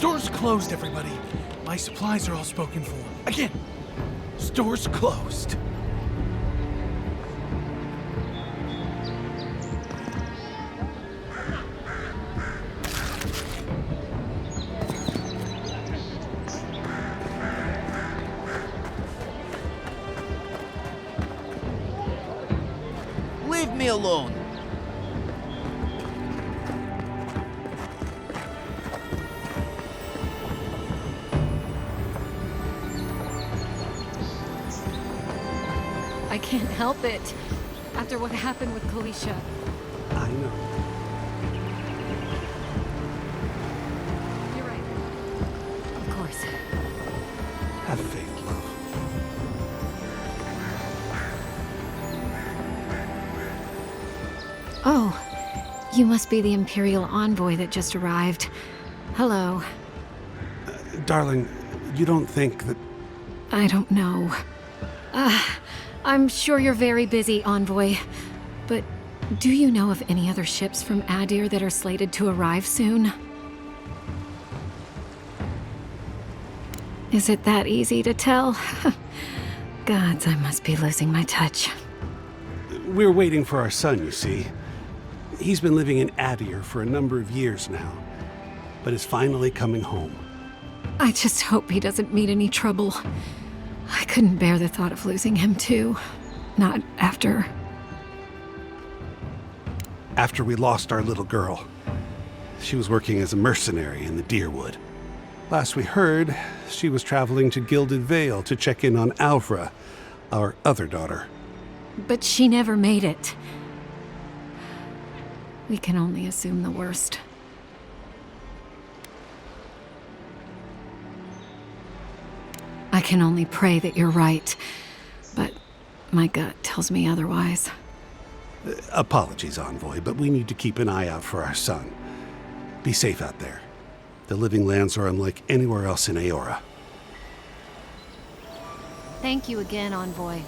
Store's closed, everybody. My supplies are all spoken for. Again, store's closed. Leave me alone. I can't help it. After what happened with Kalisha. I know. You're right. Of course. Have faith, love. Oh, you must be the Imperial envoy that just arrived. Hello. Darling, you don't think that... I don't know. I'm sure you're very busy, envoy. But do you know of any other ships from Adir that are slated to arrive soon? Is it that easy to tell? Gods, I must be losing my touch. We're waiting for our son, you see. He's been living in Adir for a number of years now, but is finally coming home. I just hope he doesn't meet any trouble. I couldn't bear the thought of losing him, too. Not after... After we lost our little girl. She was working as a mercenary in the Deerwood. Last we heard, she was traveling to Gilded Vale to check in on Alvra, our other daughter. But she never made it. We can only assume the worst. I can only pray that you're right, but my gut tells me otherwise. Apologies, Envoy, but we need to keep an eye out for our son. Be safe out there. The Living Lands are unlike anywhere else in Aora. Thank you again, Envoy.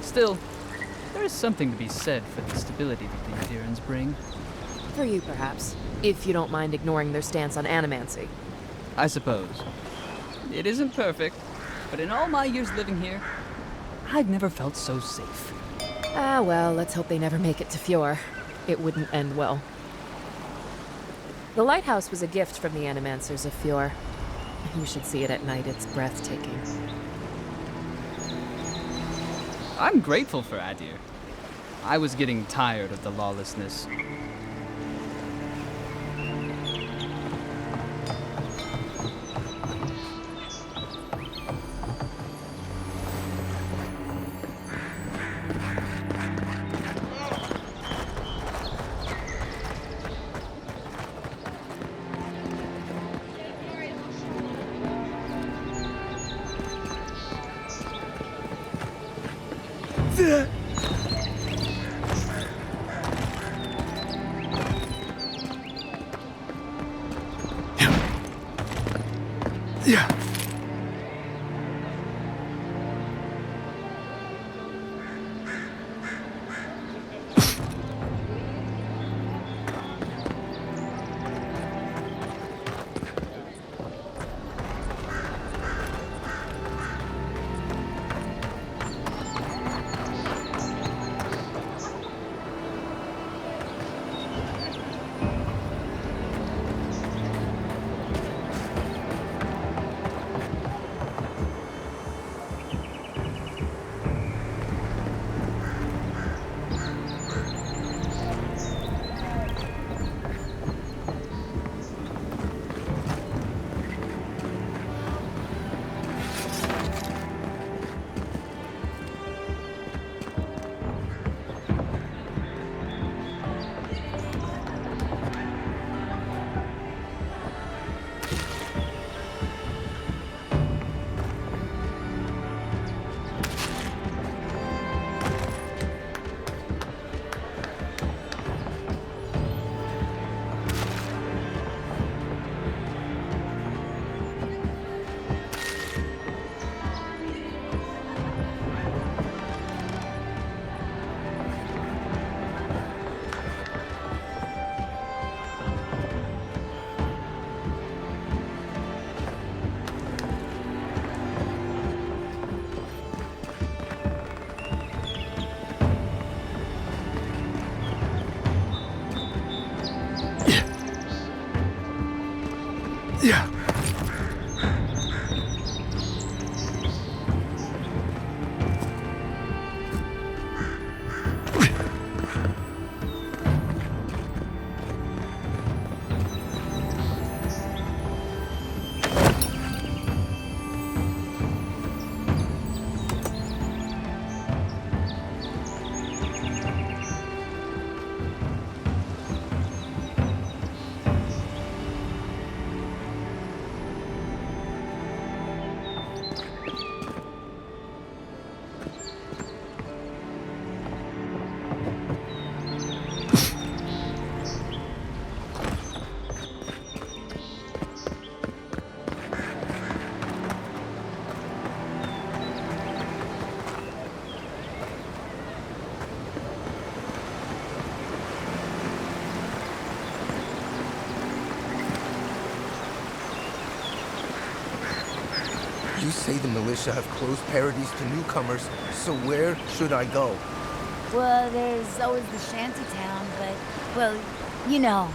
Still, there is something to be said for the stability that the Adirans bring. For you, perhaps. If you don't mind ignoring their stance on animancy. I suppose. It isn't perfect, but in all my years living here, I've never felt so safe. Ah, well, let's hope they never make it to Fjord. It wouldn't end well. The lighthouse was a gift from the animancers of Fjord. You should see it at night. It's breathtaking. I'm grateful for Adir. I was getting tired of the lawlessness. Yeah. Yeah. You say the militia have closed Paradies to newcomers, so where should I go? Well, there's always the shanty town, but, well, you know.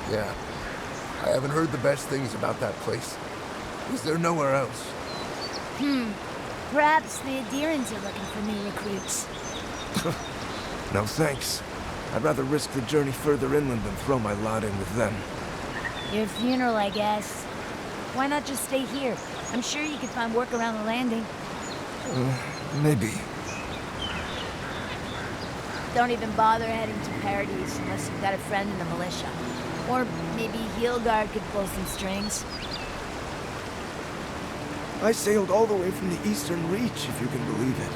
Yeah, I haven't heard the best things about that place. Is there nowhere else? Perhaps the Adherents are looking for new recruits. No thanks. I'd rather risk the journey further inland than throw my lot in with them. Your funeral, I guess. Why not just stay here? I'm sure you could find work around the landing. Maybe. Don't even bother heading to Paradise unless you've got a friend in the militia. Or maybe Heelguard could pull some strings. I sailed all the way from the Eastern Reach, if you can believe it.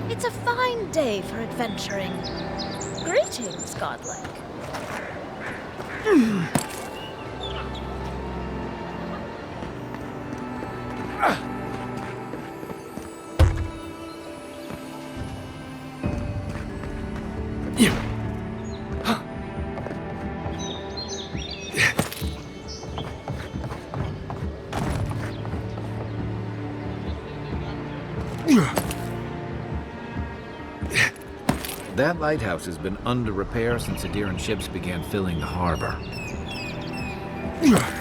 It's a fine day for adventuring. Greetings, godlike. That lighthouse has been under repair since Adiran ships began filling the harbor. Yeah.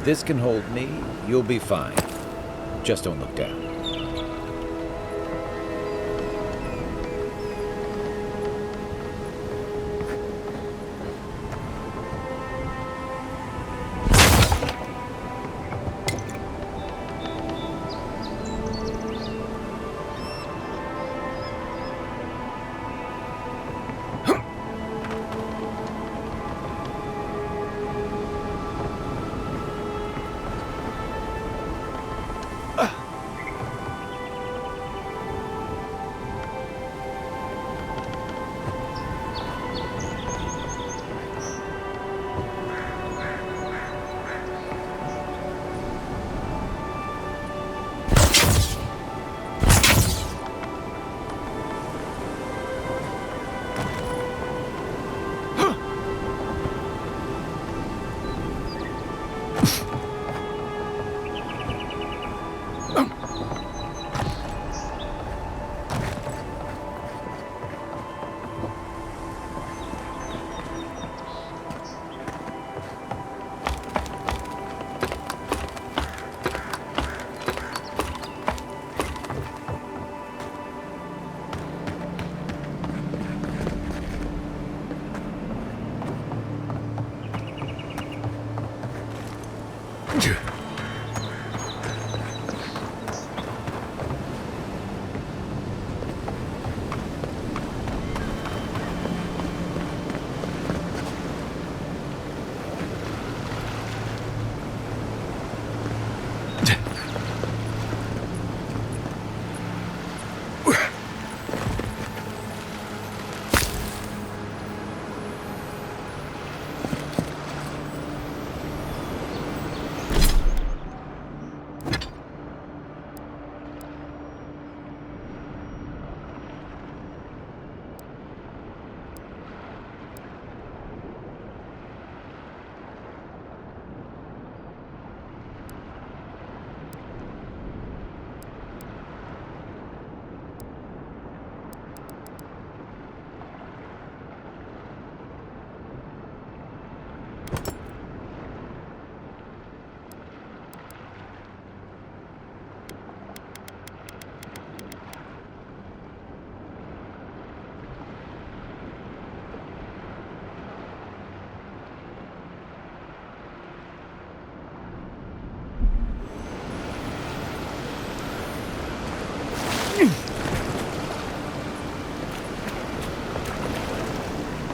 this can hold me, you'll be fine. Just don't look down.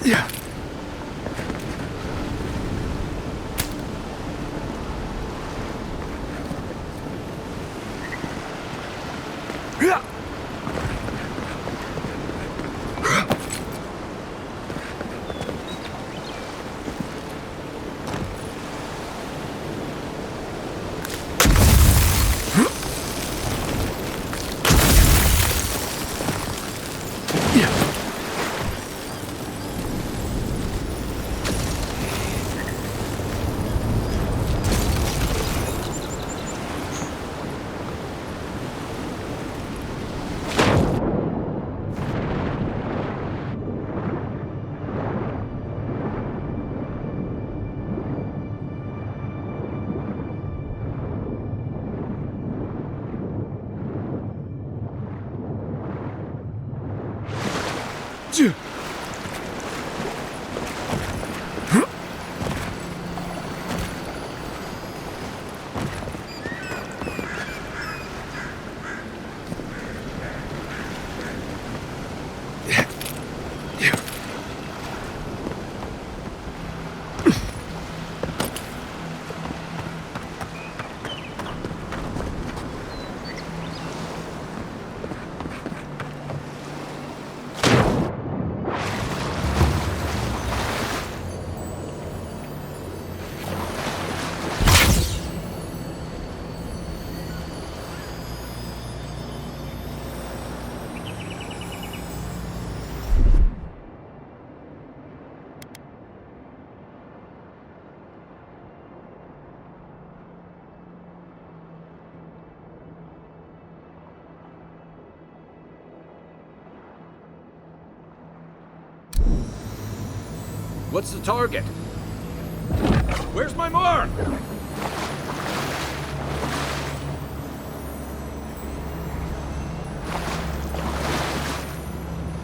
Yeah. Yeah. What's the target? Where's my mark?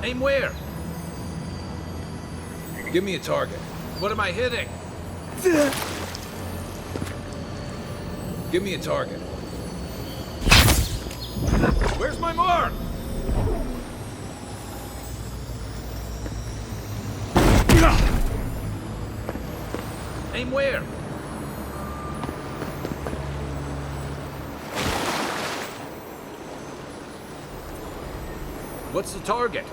Aim where? Give me a target. What am I hitting? Give me a target. Where's my mark? Aim where? What's the target?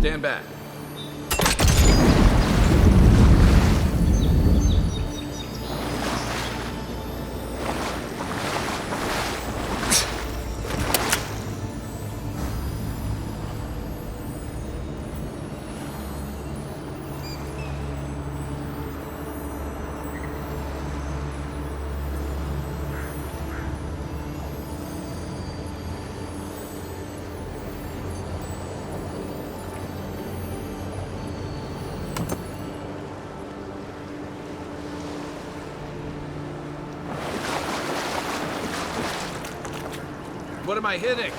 Stand back. What am I hitting?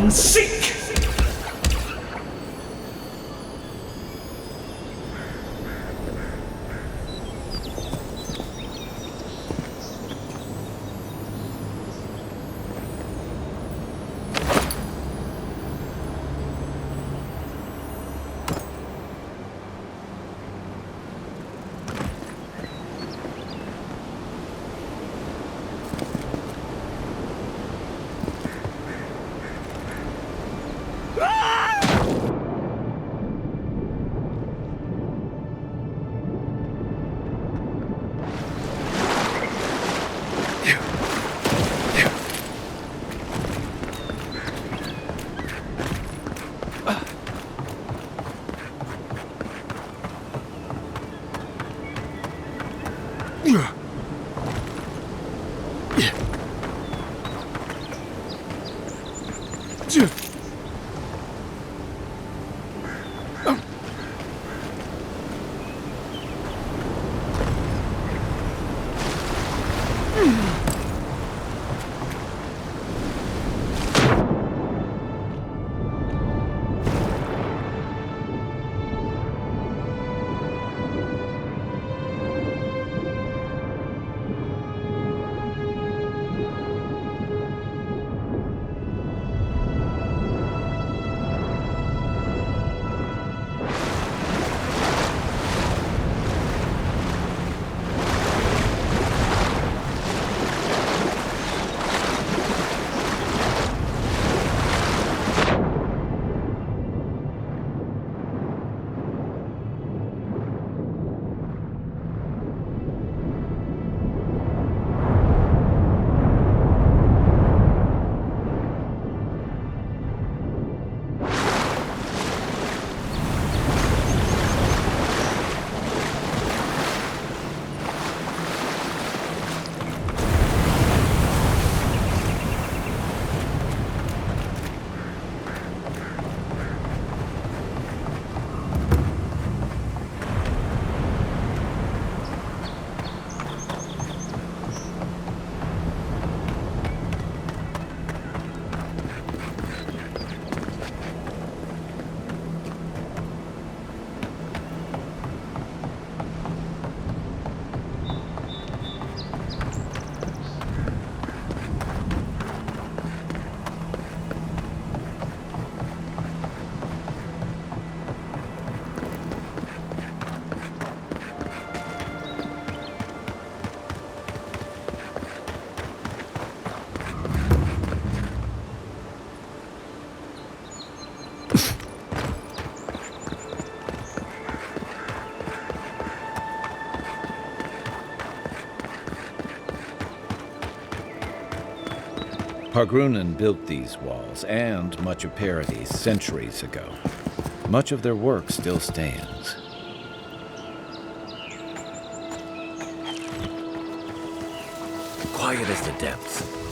and seek! Pargrunen built these walls and much of Paradis centuries ago. Much of their work still stands. Quiet as the depths.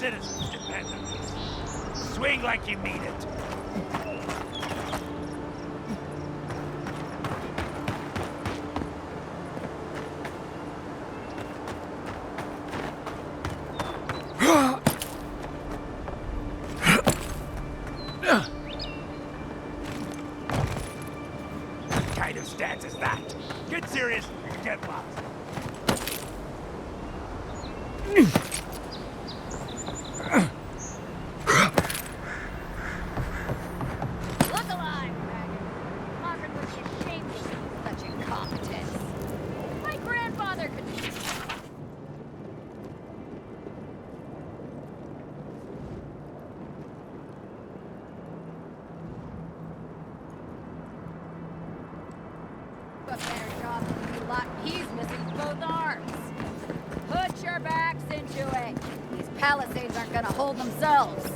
citizens depend on this. Swing like you mean it. What kind of stance is that? Get serious and get lost. Look alive, dragon. Margaret would be ashamed of you, such incompetence. My grandfather could do this. A better job than you lot. He's missing both arms. Put your backs into it. These palisades aren't gonna hold themselves.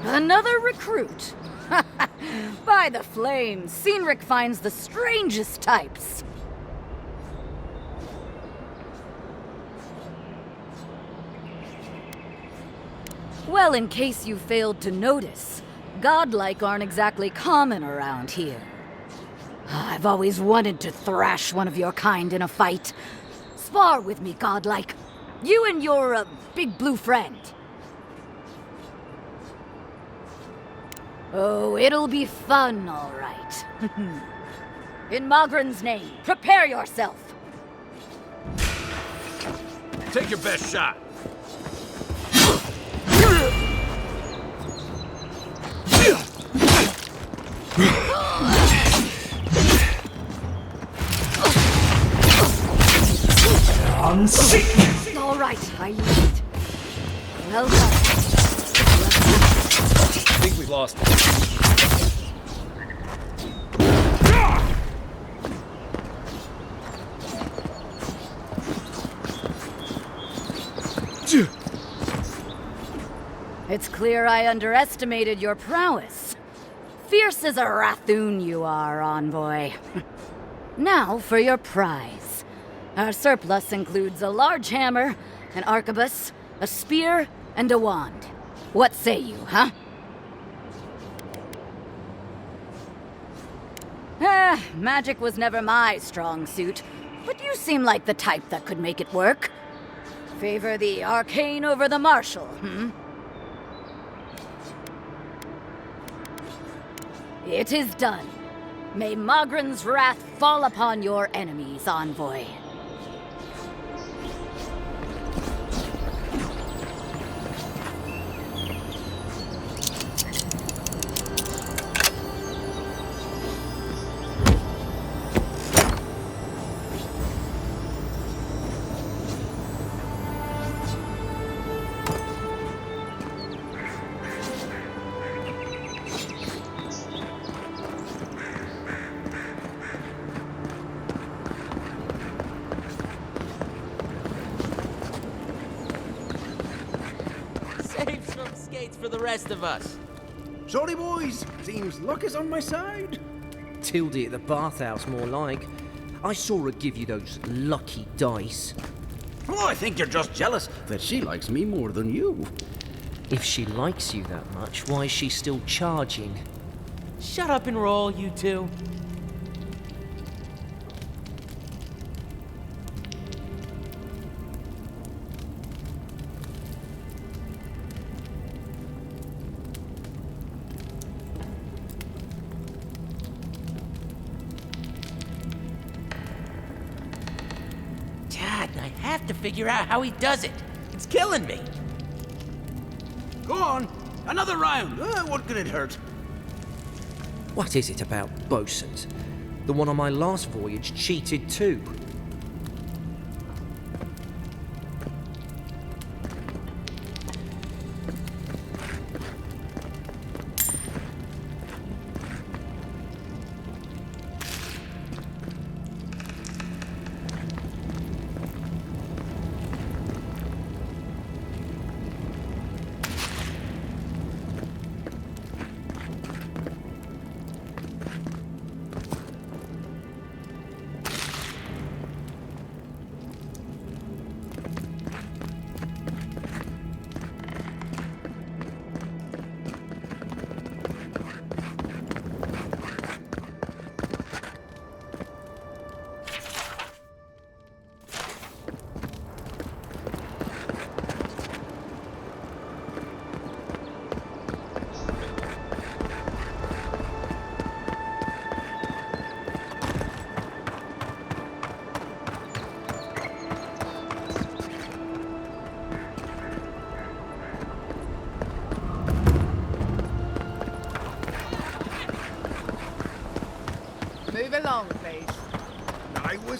Another recruit. By the flames, Cynric finds the strangest types. Well, in case you failed to notice, godlike aren't exactly common around here. I've always wanted to thrash one of your kind in a fight. Spar with me, godlike. You and your, big blue friend. Oh, it'll be fun, all right. In Mogren's name, prepare yourself. Take your best shot. All right, I lead. Well done. I think we've lost. It's clear I underestimated your prowess. Fierce as a Rathoon you are, envoy. Now for your prize. Our surplus includes a large hammer, an arquebus, a spear, and a wand. What say you, huh? Magic was never my strong suit, but you seem like the type that could make it work. Favor the arcane over the martial, It is done. May Mogren's wrath fall upon your enemies, envoy. Save some skates for the rest of us. Sorry, boys. Seems luck is on my side. Tildy at the bathhouse, more like. I saw her give you those lucky dice. Oh, I think you're just jealous that she likes me more than you. If she likes you that much, why is she still charging? Shut up and roll, you two. Dad, I have to figure out how he does it. It's killing me. Go on. Another round. What could it hurt? What is it about bosuns? The one on my last voyage cheated too.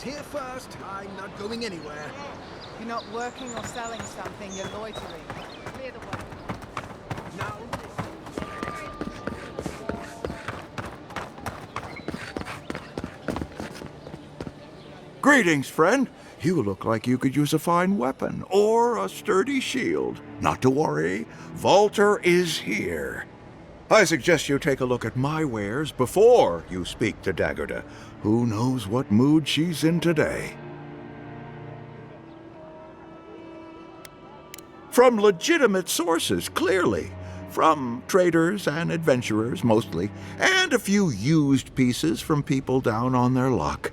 was here first. I'm not going anywhere. You're not working or selling something, you're loitering. Clear the way. Now, Greetings, friend. You look like you could use a fine weapon or a sturdy shield. Not to worry, Walter is here. I suggest you take a look at my wares before you speak to Daggerda. Who knows what mood she's in today? From legitimate sources, clearly. From traders and adventurers, mostly, and a few used pieces from people down on their luck.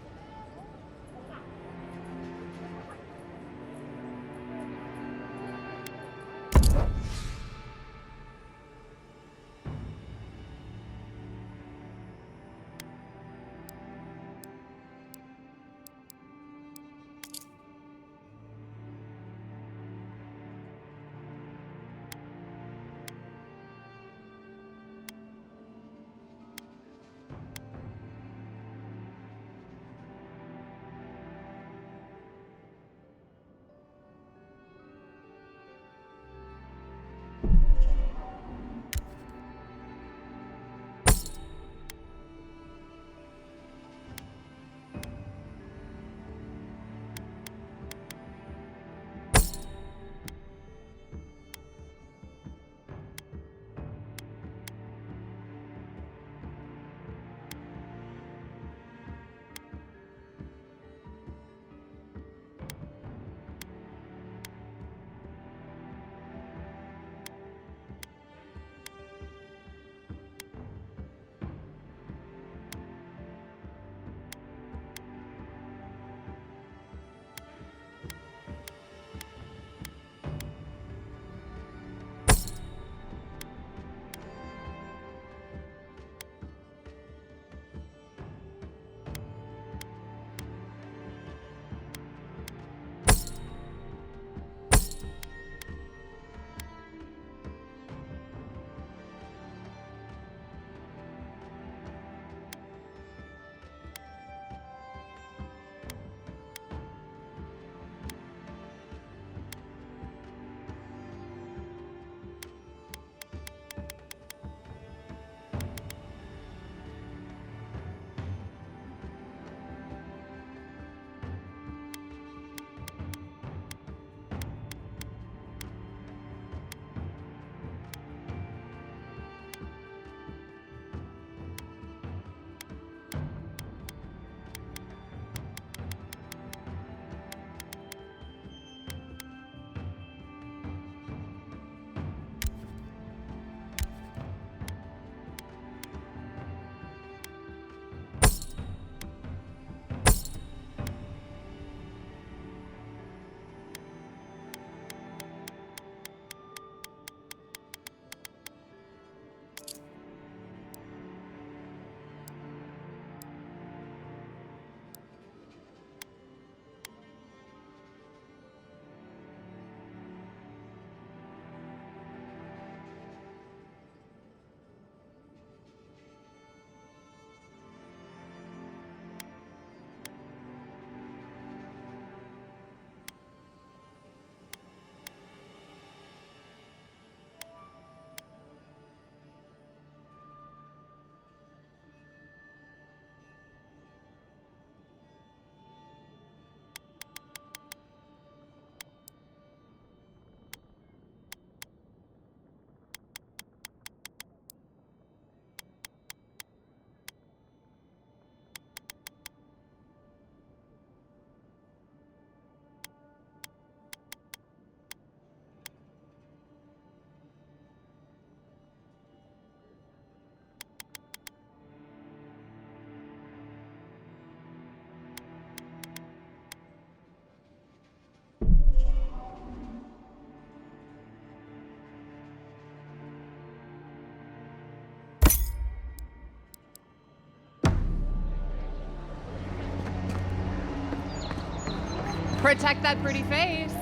Protect that pretty face.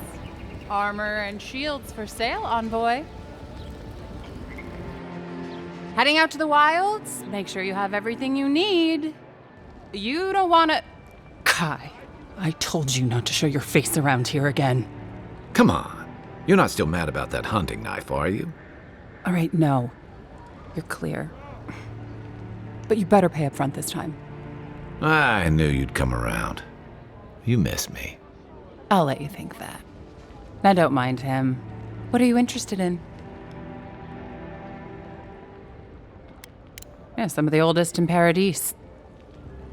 Armor and shields for sale, envoy. Heading out to the wilds? Make sure you have everything you need. You don't want to... Kai, I told you not to show your face around here again. Come on. You're not still mad about that hunting knife, are you? All right, no. You're clear. But you better pay up front this time. I knew you'd come around. You miss me. I'll let you think that. Now don't mind him. What are you interested in? Yeah, some of the oldest in Paradise.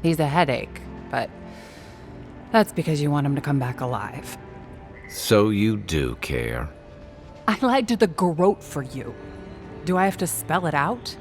He's a headache, but that's because you want him to come back alive. So you do care. I lied to the garrote for you. Do I have to spell it out?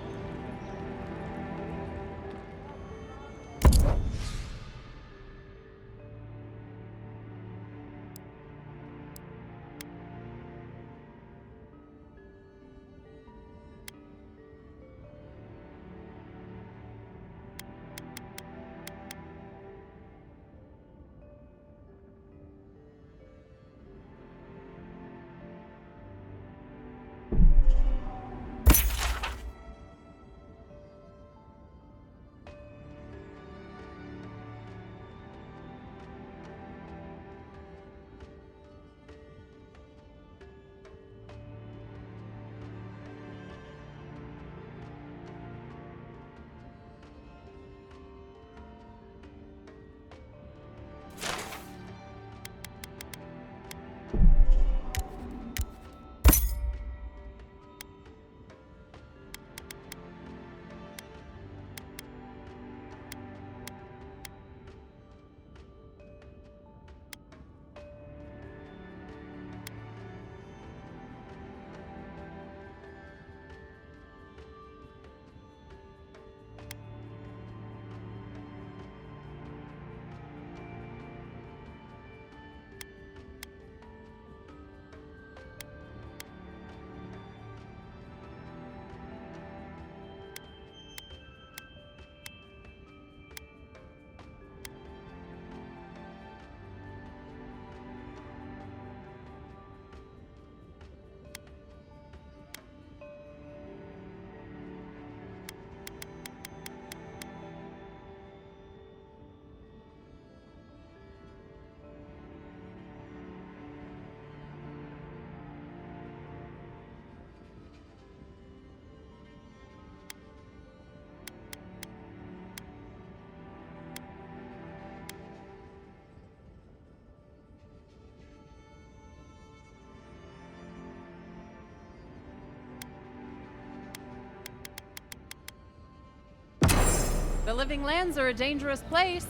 The Living Lands are a dangerous place.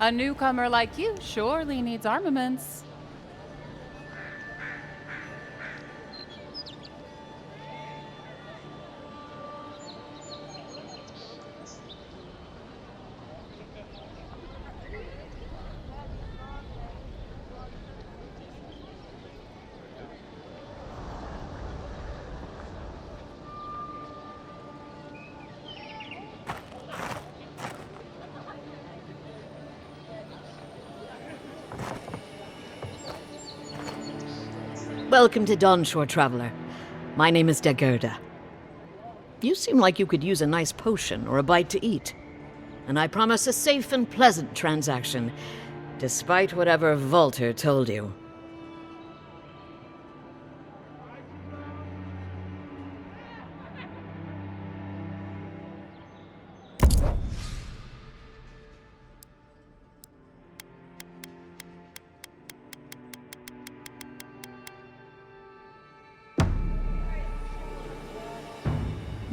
A newcomer like you surely needs armaments. Welcome to Dawnshore, Traveler. My name is Dagerda. You seem like you could use a nice potion or a bite to eat. And I promise a safe and pleasant transaction, despite whatever Volter told you.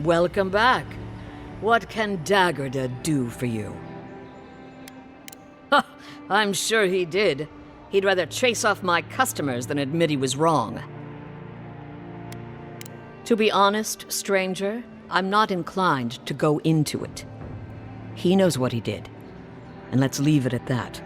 Welcome back. What can Dagerda do for you? Ha! I'm sure he did. He'd rather chase off my customers than admit he was wrong. To be honest, stranger, I'm not inclined to go into it. He knows what he did, and let's leave it at that.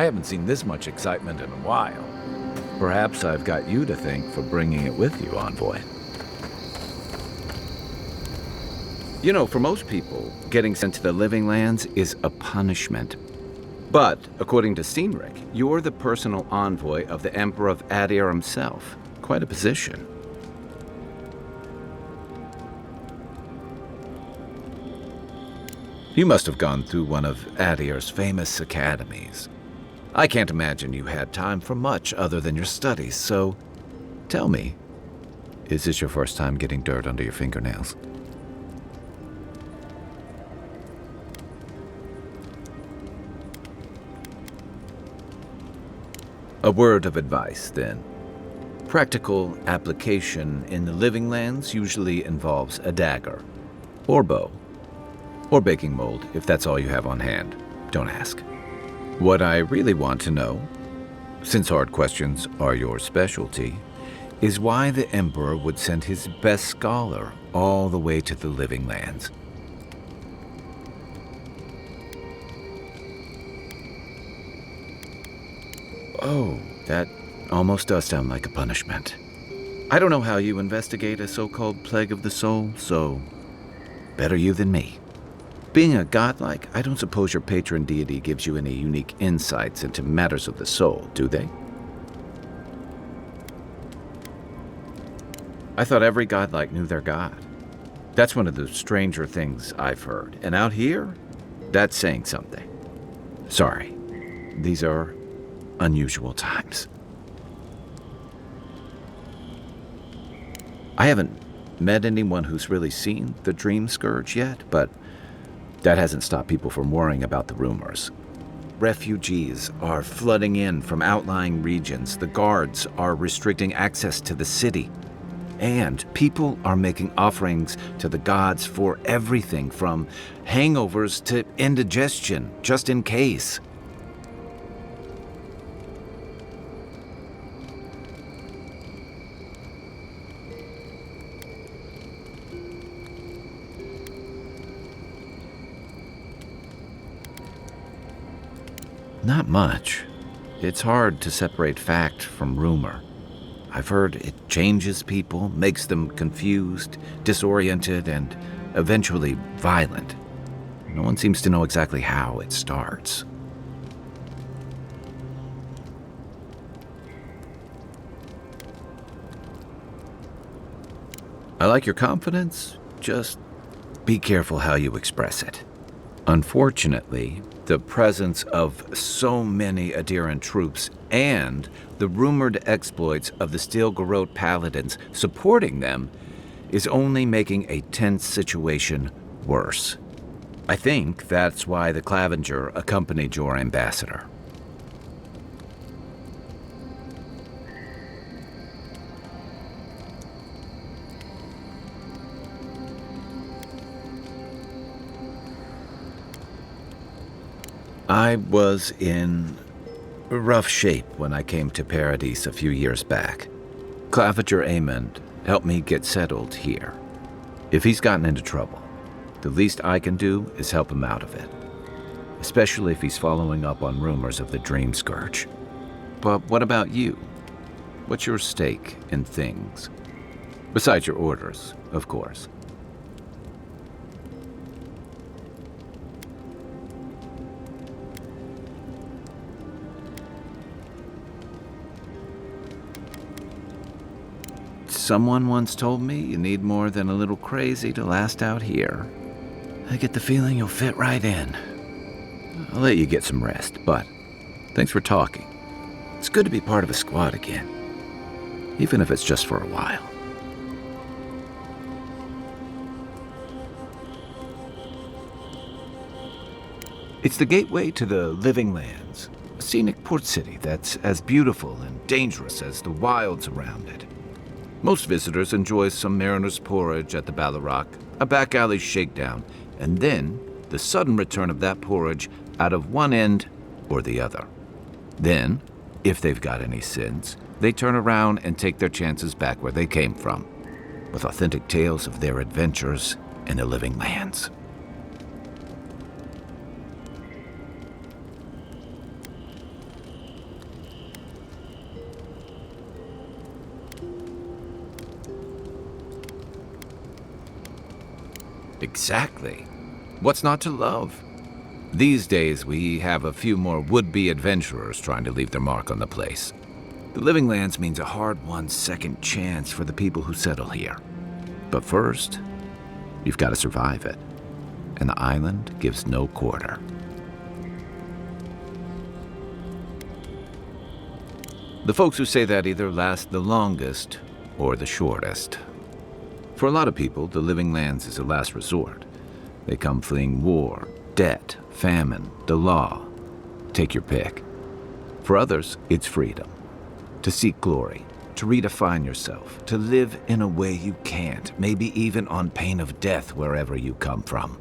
I haven't seen this much excitement in a while. Perhaps I've got you to thank for bringing it with you, Envoy. You know, for most people, getting sent to the Living Lands is a punishment. But, according to Steenrick, you're the personal envoy of the Emperor of Adir himself. Quite a position. You must have gone through one of Adir's famous academies. I can't imagine you had time for much other than your studies, so tell me, is this your first time getting dirt under your fingernails? A word of advice, then. Practical application in the Living Lands usually involves a dagger, or bow, or baking mold, if that's all you have on hand. Don't ask. What I really want to know, since hard questions are your specialty, is why the Emperor would send his best scholar all the way to the Living Lands. Oh, that almost does sound like a punishment. I don't know how you investigate a so-called plague of the soul, so better you than me. Being a godlike, I don't suppose your patron deity gives you any unique insights into matters of the soul, do they? I thought every godlike knew their god. That's one of the stranger things I've heard. And out here, that's saying something. Sorry, these are unusual times. I haven't met anyone who's really seen the Dream Scourge yet, but that hasn't stopped people from worrying about the rumors. Refugees are flooding in from outlying regions. The guards are restricting access to the city. And people are making offerings to the gods for everything from hangovers to indigestion, just in case. Not much. It's hard to separate fact from rumor. I've heard it changes people, makes them confused, disoriented, and eventually violent. No one seems to know exactly how it starts. I like your confidence, just be careful how you express it. Unfortunately, the presence of so many Adiran troops and the rumored exploits of the Steel Garrote paladins supporting them is only making a tense situation worse. I think that's why the Clavenger accompanied your ambassador. I was in rough shape when I came to Paradise a few years back. Clavenger Amond helped me get settled here. If he's gotten into trouble, the least I can do is help him out of it. Especially if he's following up on rumors of the Dream Scourge. But what about you? What's your stake in things? Besides your orders, of course. Someone once told me you need more than a little crazy to last out here. I get the feeling you'll fit right in. I'll let you get some rest, but thanks for talking. It's good to be part of a squad again, even if it's just for a while. It's the gateway to the Living Lands, a scenic port city that's as beautiful and dangerous as the wilds around it. Most visitors enjoy some mariner's porridge at the Ballarrock, a back alley shakedown, and then the sudden return of that porridge out of one end or the other. Then, if they've got any sins, they turn around and take their chances back where they came from, with authentic tales of their adventures in the Living Lands. Exactly. What's not to love? These days, we have a few more would-be adventurers trying to leave their mark on the place. The Living Lands means a hard-won second chance for the people who settle here. But first, you've got to survive it. And the island gives no quarter. The folks who say that either last the longest or the shortest. For a lot of people, the Living Lands is a last resort. They come fleeing war, debt, famine, the law. Take your pick. For others, it's freedom. To seek glory, to redefine yourself, to live in a way you can't, maybe even on pain of death wherever you come from.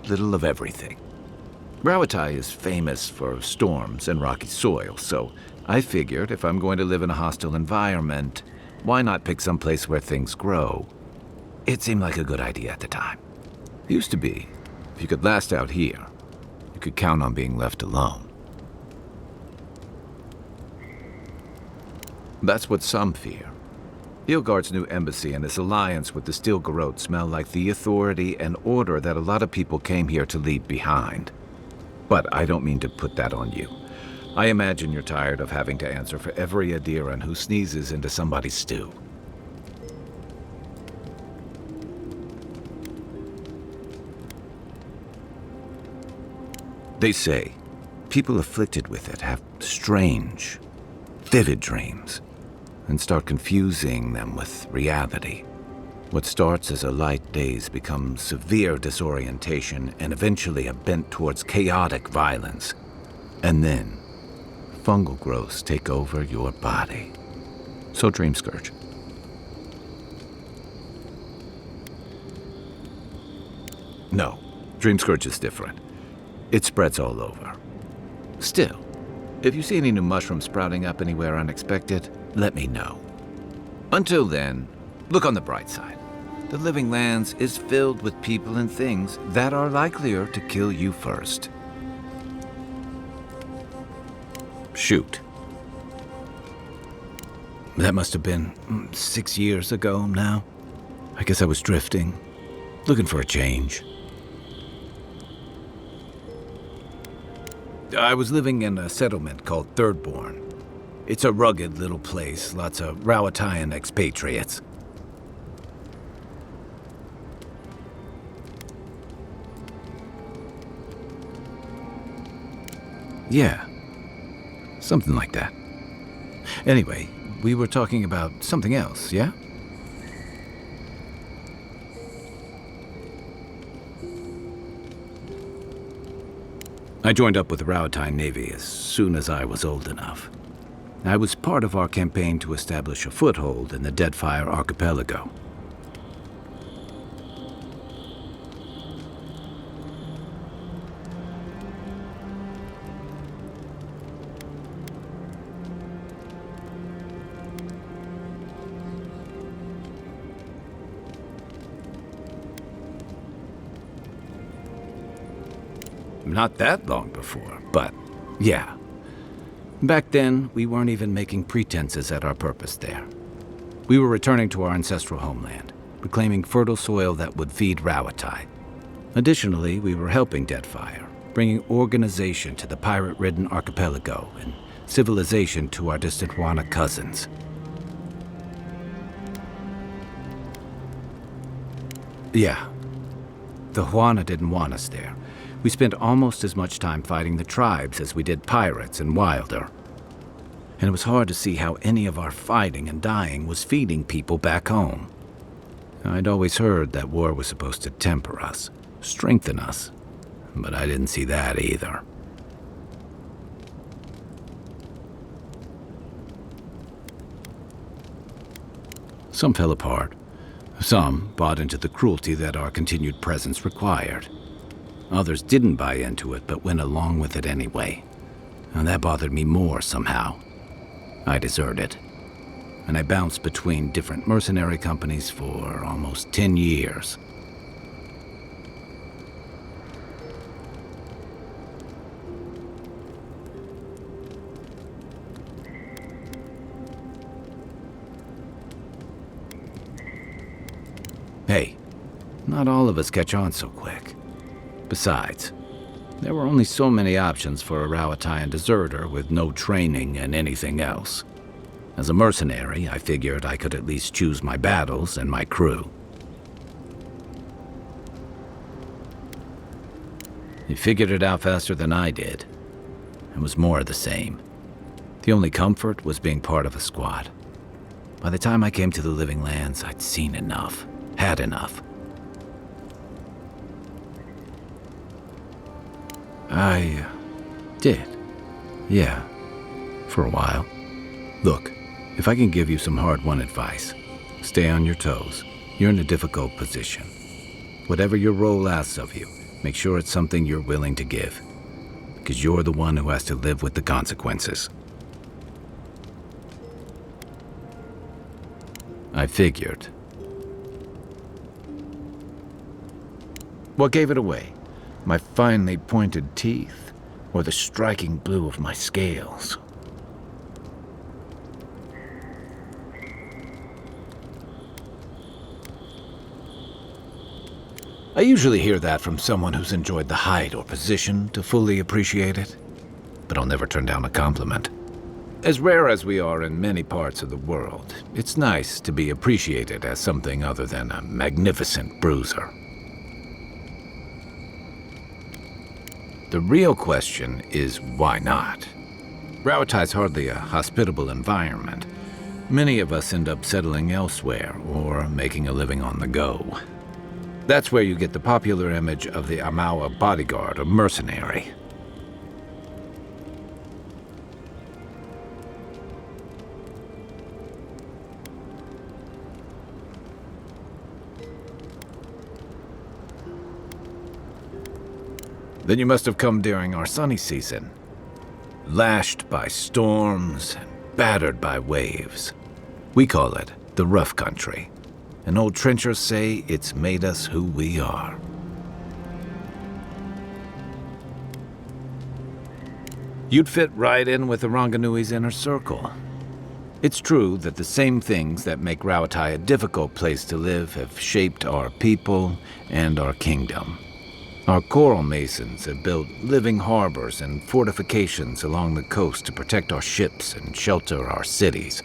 Little of everything. Rawatai is famous for storms and rocky soil, so I figured if I'm going to live in a hostile environment, why not pick some place where things grow? It seemed like a good idea at the time. Used to be, if you could last out here, you could count on being left alone. That's what some fear. Ilgard's new embassy and his alliance with the Stilgarrote smell like the authority and order that a lot of people came here to leave behind. But I don't mean to put that on you. I imagine you're tired of having to answer for every Adiran who sneezes into somebody's stew. They say people afflicted with it have strange, vivid dreams, and start confusing them with reality. What starts as a light daze becomes severe disorientation and eventually a bent towards chaotic violence. And then, fungal growths take over your body. So Dream Scourge. No, Dream Scourge is different. It spreads all over. Still, if you see any new mushrooms sprouting up anywhere unexpected, let me know. Until then, look on the bright side. The Living Lands is filled with people and things that are likelier to kill you first. Shoot. That must have been 6 years ago now. I guess I was drifting, looking for a change. I was living in a settlement called Thirdborn. It's a rugged little place, lots of Rawatayan expatriates. Yeah, something like that. Anyway, we were talking about something else, yeah? I joined up with the Rawatayan Navy as soon as I was old enough. I was part of our campaign to establish a foothold in the Deadfire Archipelago. Not that long before, but yeah. Back then, we weren't even making pretenses at our purpose there. We were returning to our ancestral homeland, reclaiming fertile soil that would feed Rawatai. Additionally, we were helping Deadfire, bringing organization to the pirate-ridden archipelago and civilization to our distant Huana cousins. Yeah, the Huana didn't want us there. We spent almost as much time fighting the tribes as we did pirates and Wilder. And it was hard to see how any of our fighting and dying was feeding people back home. I'd always heard that war was supposed to temper us, strengthen us, but I didn't see that either. Some fell apart. Some bought into the cruelty that our continued presence required. Others didn't buy into it, but went along with it anyway. And that bothered me more somehow. I deserted. And I bounced between different mercenary companies for almost 10 years. Not all of us catch on so quick. Besides, there were only so many options for a Rowatayan deserter with no training and anything else. As a mercenary, I figured I could at least choose my battles and my crew. He figured it out faster than I did. It was more of the same. The only comfort was being part of a squad. By the time I came to the Living Lands, I'd seen enough, had enough. I did. Yeah, for a while. Look, if I can give you some hard-won advice, stay on your toes. You're in a difficult position. Whatever your role asks of you, make sure it's something you're willing to give, because you're the one who has to live with the consequences. I figured. What gave it away? My finely pointed teeth, or the striking blue of my scales? I usually hear that from someone who's enjoyed the height or position to fully appreciate it, but I'll never turn down a compliment. As rare as we are in many parts of the world, it's nice to be appreciated as something other than a magnificent bruiser. The real question is why not? Rowatai's hardly a hospitable environment. Many of us end up settling elsewhere or making a living on the go. That's where you get the popular image of the Amawa bodyguard or mercenary. Then you must have come during our sunny season, lashed by storms and battered by waves. We call it the rough country. And old trenchers say it's made us who we are. You'd fit right in with the Ranganui's inner circle. It's true that the same things that make Rawatai a difficult place to live have shaped our people and our kingdom. Our coral masons have built living harbors and fortifications along the coast to protect our ships and shelter our cities.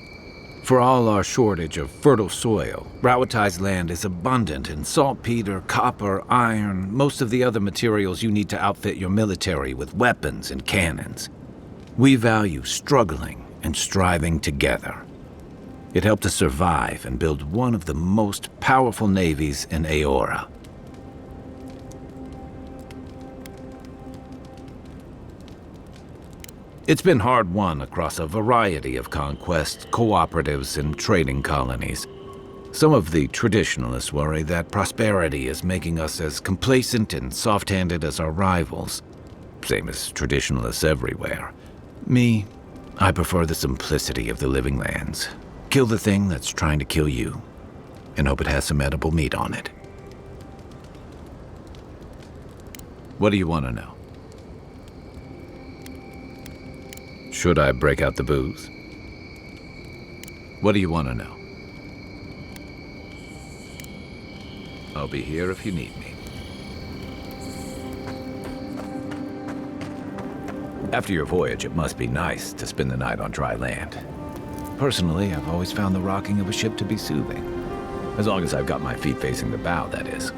For all our shortage of fertile soil, Rowatai's land is abundant in saltpeter, copper, iron, most of the other materials you need to outfit your military with weapons and cannons. We value struggling and striving together. It helped us survive and build one of the most powerful navies in Aora. It's been hard-won across a variety of conquests, cooperatives, and trading colonies. Some of the traditionalists worry that prosperity is making us as complacent and soft-handed as our rivals. Same as traditionalists everywhere. Me, I prefer the simplicity of the Living Lands. Kill the thing that's trying to kill you, and hope it has some edible meat on it. What do you want to know? Should I break out the booze? What do you want to know? I'll be here if you need me. After your voyage, it must be nice to spend the night on dry land. Personally, I've always found the rocking of a ship to be soothing. As long as I've got my feet facing the bow, that is.